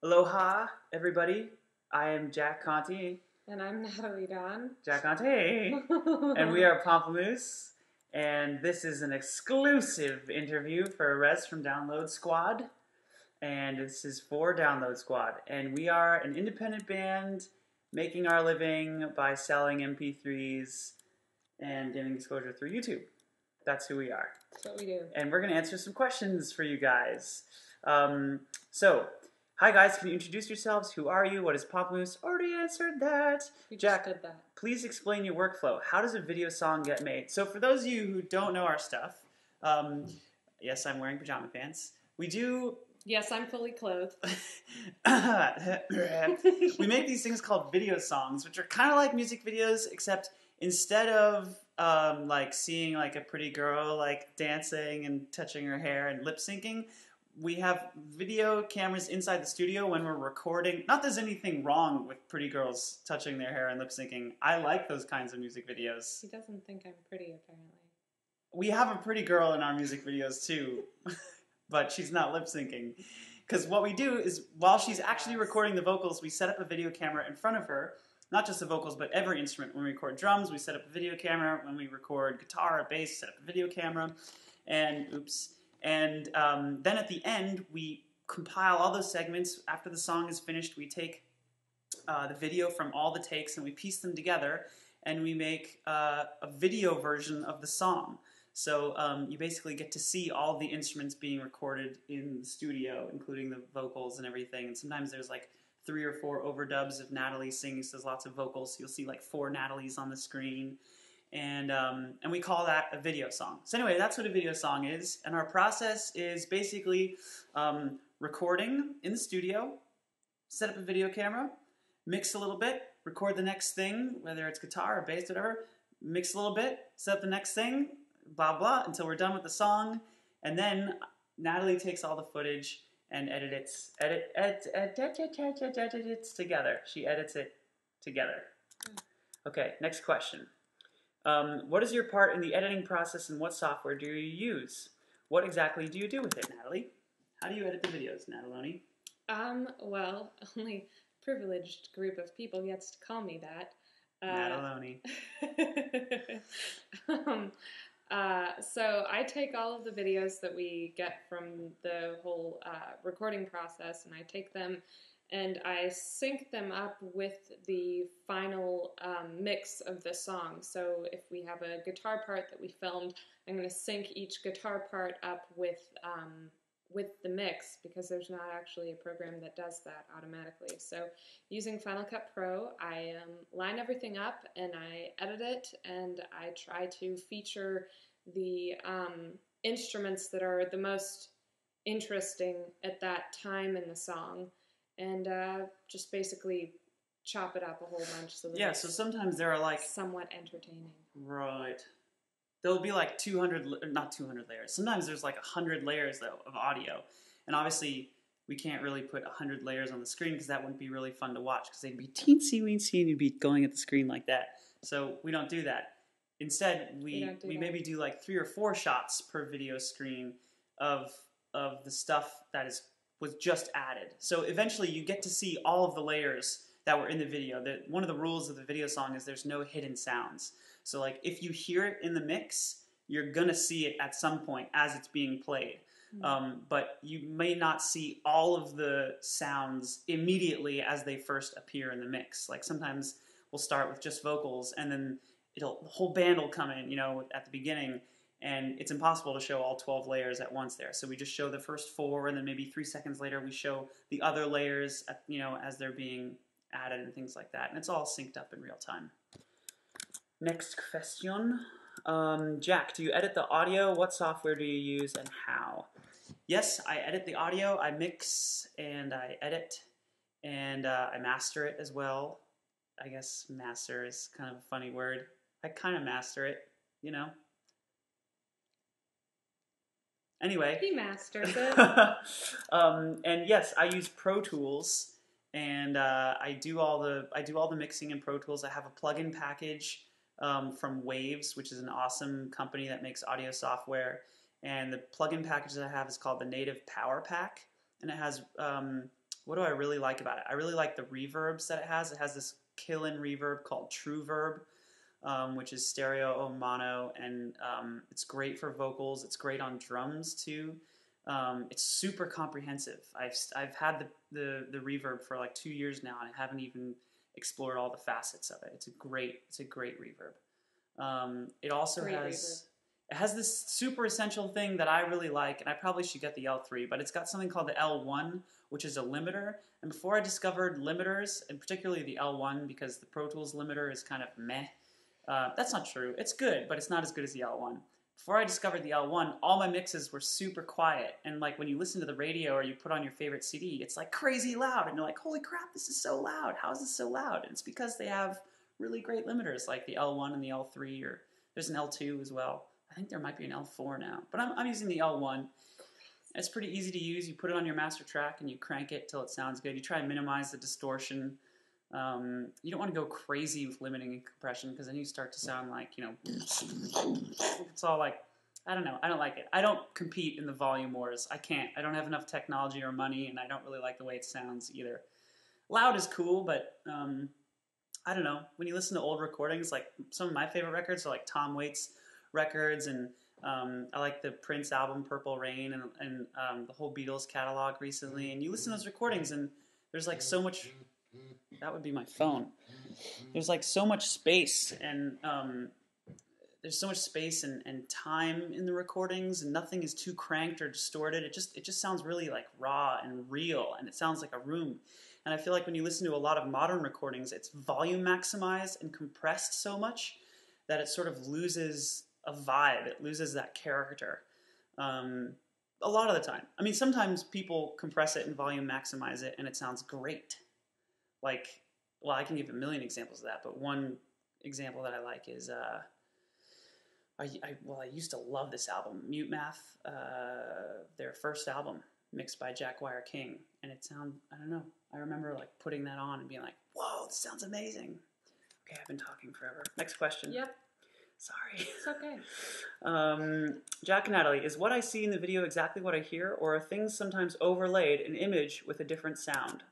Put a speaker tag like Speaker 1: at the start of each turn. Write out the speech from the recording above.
Speaker 1: Aloha, everybody. I am Jack Conti.
Speaker 2: And I'm Natalie Don.
Speaker 1: Jack Conti. And we are Pomplamoose. And this is an exclusive interview for Res from Download Squad. And this is for Download Squad. And we are an independent band making our living by selling MP3s and getting exposure through YouTube. That's who we are.
Speaker 2: That's what we do.
Speaker 1: And we're going to answer some questions for you guys. Hi guys, can you introduce yourselves? Who are you? What is Pomplamoose? Already answered that.
Speaker 2: We
Speaker 1: Jack,
Speaker 2: just did that.
Speaker 1: please explain your workflow. How does a video song get made? So for those of you who don't know our stuff, yes, I'm wearing pajama pants. We do...
Speaker 2: Yes, I'm fully clothed.
Speaker 1: We make these things called video songs, which are kind of like music videos, except instead of like seeing like a pretty girl like dancing and touching her hair and lip syncing, we have video cameras inside the studio when we're recording. Not there's anything wrong with pretty girls touching their hair and lip syncing. I like those kinds of music videos.
Speaker 2: He doesn't think I'm pretty, apparently.
Speaker 1: We have a pretty girl in our music videos too, but she's not lip syncing. Because what we do is, while she's actually recording the vocals, we set up a video camera in front of her. Not just the vocals, but every instrument. When we record drums, we set up a video camera. When we record guitar or bass, set up a video camera. And, then at the end, we compile all those segments. After the song is finished, we take the video from all the takes and we piece them together. And we make a video version of the song. So you basically get to see all the instruments being recorded in the studio, including the vocals and everything. And sometimes there's like 3 or 4 overdubs of Natalie singing, so there's lots of vocals. So you'll see like 4 Natalies on the screen. And we call that a video song. So anyway, that's what a video song is. And our process is basically recording in the studio, set up a video camera, mix a little bit, record the next thing, whether it's guitar or bass, whatever, mix a little bit, set up the next thing, blah, blah, until we're done with the song. And then Natalie takes all the footage and edits together. She edits it together. Okay, next question. What is your part in the editing process and what software do you use? What exactly do you do with it, Natalie? How do you edit the videos, Nataloni?
Speaker 2: Well, only a privileged group of people gets to call me that.
Speaker 1: Nataloni.
Speaker 2: So I take all of the videos that we get from the whole recording process, and I take them and I sync them up with the final mix of the song. So if we have a guitar part that we filmed, I'm going to sync each guitar part up with the mix, because there's not actually a program that does that automatically. So using Final Cut Pro, I line everything up and I edit it, and I try to feature the instruments that are the most interesting at that time in the song, and just basically chop it up a whole bunch so that
Speaker 1: so sometimes there are like
Speaker 2: somewhat entertaining.
Speaker 1: Right. There'll be like not 200 layers. Sometimes there's like 100 layers, though, of audio. And obviously, we can't really put 100 layers on the screen because that wouldn't be really fun to watch, because they'd be teensy-weensy and you'd be going at the screen like that. So we don't do that. Instead, we maybe do like 3 or 4 shots per video screen of the stuff that was just added. So eventually, you get to see all of the layers that were in the video. One of the rules of the video song is there's no hidden sounds. So like if you hear it in the mix, you're gonna see it at some point as it's being played. But you may not see all of the sounds immediately as they first appear in the mix. Like sometimes we'll start with just vocals, and then the whole band will come in, at the beginning, and it's impossible to show all 12 layers at once there. So we just show the first 4, and then maybe 3 seconds later we show the other layers, as they're being added and things like that. And it's all synced up in real time. Next question. Jack, do you edit the audio? What software do you use and how? Yes, I edit the audio. I mix and I edit and I master it as well. I guess master is kind of a funny word. I kind of master it, Anyway.
Speaker 2: He masters it.
Speaker 1: And yes, I use Pro Tools, and I do all the mixing in Pro Tools. I have a plugin package from Waves, which is an awesome company that makes audio software. And the plugin package that I have is called the Native Power Pack, and it has what do I really like about it? I really like the reverbs that it has. It has this kill-in reverb called True Verb, which is stereo or mono, and it's great for vocals. It's great on drums too. It's super comprehensive. I've had the reverb for like 2 years now, and I haven't even explored all the facets of it. It's a great reverb. It also
Speaker 2: Great
Speaker 1: has
Speaker 2: reverb.
Speaker 1: it has this super essential thing that I really like, and I probably should get the L3, but it's got something called the L1, which is a limiter. And before I discovered limiters, and particularly the L1, because the Pro Tools limiter is kind of meh. That's not true. It's good, but it's not as good as the L1. Before I discovered the L1, all my mixes were super quiet. And like when you listen to the radio or you put on your favorite CD, it's like crazy loud. And you're like, holy crap, this is so loud. How is this so loud? And it's because they have really great limiters like the L1 and the L3, or there's an L2 as well. I think there might be an L4 now. But I'm using the L1. It's pretty easy to use. You put it on your master track and you crank it till it sounds good. You try and minimize the distortion. You don't want to go crazy with limiting and compression because then you start to sound like, it's all like, I don't know. I don't like it. I don't compete in the volume wars. I can't. I don't have enough technology or money, and I don't really like the way it sounds either. Loud is cool, but I don't know. When you listen to old recordings, like some of my favorite records are like Tom Waits records, and I like the Prince album Purple Rain, and the whole Beatles catalog recently. And you listen to those recordings, and there's like so much. That would be my phone. There's like so much space, and there's so much space and time in the recordings, and nothing is too cranked or distorted. It just sounds really like raw and real, and it sounds like a room. And I feel like when you listen to a lot of modern recordings, it's volume maximized and compressed so much that it sort of loses a vibe. It loses that character. A lot of the time. I mean, sometimes people compress it and volume maximize it, and it sounds great. Like, well, I can give a million examples of that, but one example that I like is, I used to love this album, Mute Math, their first album, mixed by Jack Wire King, and it sounded, I don't know, I remember like putting that on and being like, whoa, this sounds amazing. Okay, I've been talking forever. Next question.
Speaker 2: Yep.
Speaker 1: Sorry.
Speaker 2: It's okay.
Speaker 1: Jack and Natalie, is what I see in the video exactly what I hear, or are things sometimes overlaid an image with a different sound?